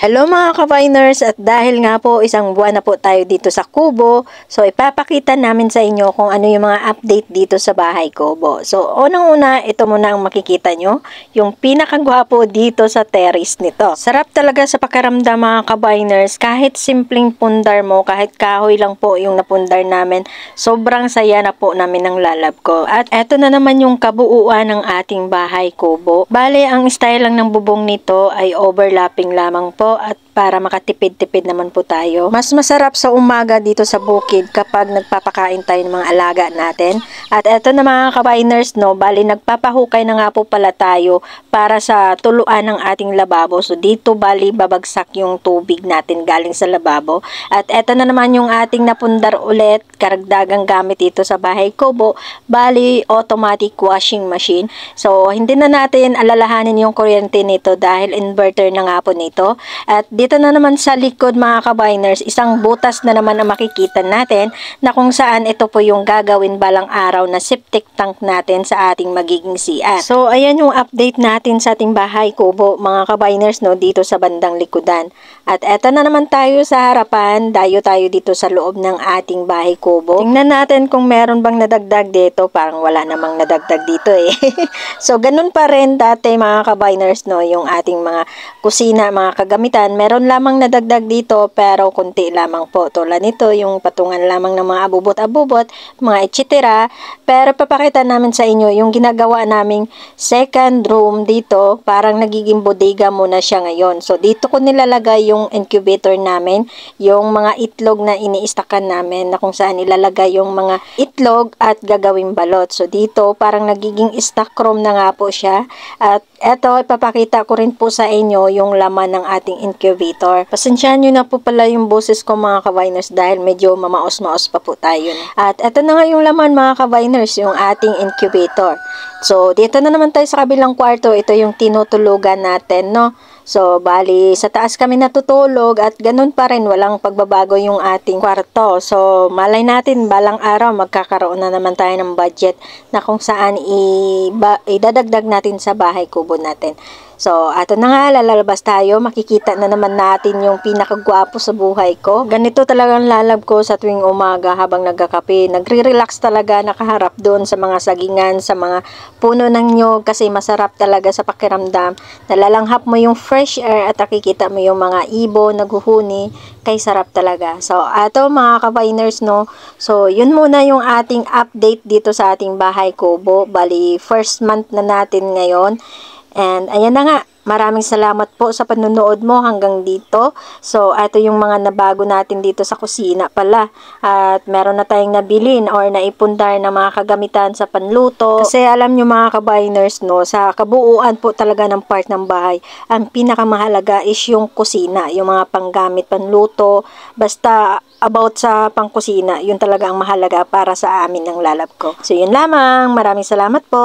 Hello mga ka-Viners, at dahil nga po isang buwan na po tayo dito sa Kubo, so ipapakita namin sa inyo kung ano yung mga update dito sa bahay Kubo. So unang-una, ito muna ang makikita nyo, yung pinakagwapo dito sa terrace nito. Sarap talaga sa pakiramdam mga ka-Viners, kahit simpleng pundar mo, kahit kahoy lang po yung napundar namin, sobrang saya na po namin ng lalab ko. At eto na naman yung kabuuan ng ating bahay Kubo. Bale, ang style lang ng bubong nito ay overlapping lamang po, at para makatipid-tipid naman po tayo. Mas masarap sa umaga dito sa bukid kapag nagpapakain tayo ng mga alaga natin. At eto na mga ka-Viners, no, bali nagpapahukay na nga po pala tayo para sa tuluan ng ating lababo. So dito bali babagsak yung tubig natin galing sa lababo. At eto na naman yung ating napundar ulit, karagdagang gamit dito sa bahay Kubo, bali automatic washing machine. So hindi na natin alalahanin yung kuryente nito dahil inverter na nga po nito. At dito na naman sa likod mga ka-Viners, isang butas na naman ang makikita natin na kung saan ito po yung gagawin balang araw na septic tank natin sa ating magiging CR. So ayan yung update natin sa ating bahay Kubo mga ka-Viners, no, dito sa bandang likodan. At eto na naman tayo sa harapan, dayo tayo dito sa loob ng ating bahay Kubo. Tingnan natin kung meron bang nadagdag dito, parang wala namang nadagdag dito eh. So ganun pa rin dati mga ka-Viners, no, yung ating mga kusina, mga kagamitan, meron lamang nadagdag dito pero konti lamang po. Tulad nito, yung patungan lamang ng mga abubot-abubot, mga etcetera. Pero papakita namin sa inyo yung ginagawa naming second room dito, parang nagiging bodega muna siya ngayon. So dito ko nilalagay yung incubator namin, yung mga itlog na iniistakan namin na kung saan ilalagay yung mga itlog at gagawing balot. So dito parang nagiging stock room na nga po siya. At eto, ipapakita ko rin po sa inyo yung laman ng ating incubator. Pasensyahan nyo na po pala yung boses ko mga ka-Viners dahil medyo mamaos-maos pa po tayo. At eto na nga yung laman mga ka-Viners, yung ating incubator. So dito na naman tayo sa kabilang kwarto, ito yung tinutulugan natin, no? So, bali, sa taas kami natutulog at ganun pa rin, walang pagbabago yung ating kwarto. So, malay natin, balang araw, magkakaroon na naman tayo ng budget na kung saan idadagdag natin sa bahay Kubo natin. So, ato na nga, lalabas tayo. Makikita na naman natin yung pinakagwapo sa buhay ko. Ganito talagang lalab ko sa tuwing umaga habang nagkakape. Nagre-relax talaga, nakaharap doon sa mga sagingan, sa mga puno ng nyog kasi masarap talaga sa pakiramdam. Nalalanghap mo yung fresh air at nakikita mo yung mga ibon naghuhuni. Kay sarap talaga. So, ato mga ka-Viners, no. So, yun muna yung ating update dito sa ating bahay Kubo. Bali, first month na natin ngayon. And ayan na nga, maraming salamat po sa panunood mo hanggang dito. So, ito yung mga nabago natin dito sa kusina pala. At meron na tayong nabilin or naipundar na mga kagamitan sa panluto. Kasi alam nyo mga ka-Viners, no, sa kabuuan po talaga ng part ng bahay, ang pinakamahalaga is yung kusina, yung mga panggamit, panluto, basta about sa pangkusina, yun talaga ang mahalaga para sa amin ng lalab ko. So, yun lamang. Maraming salamat po.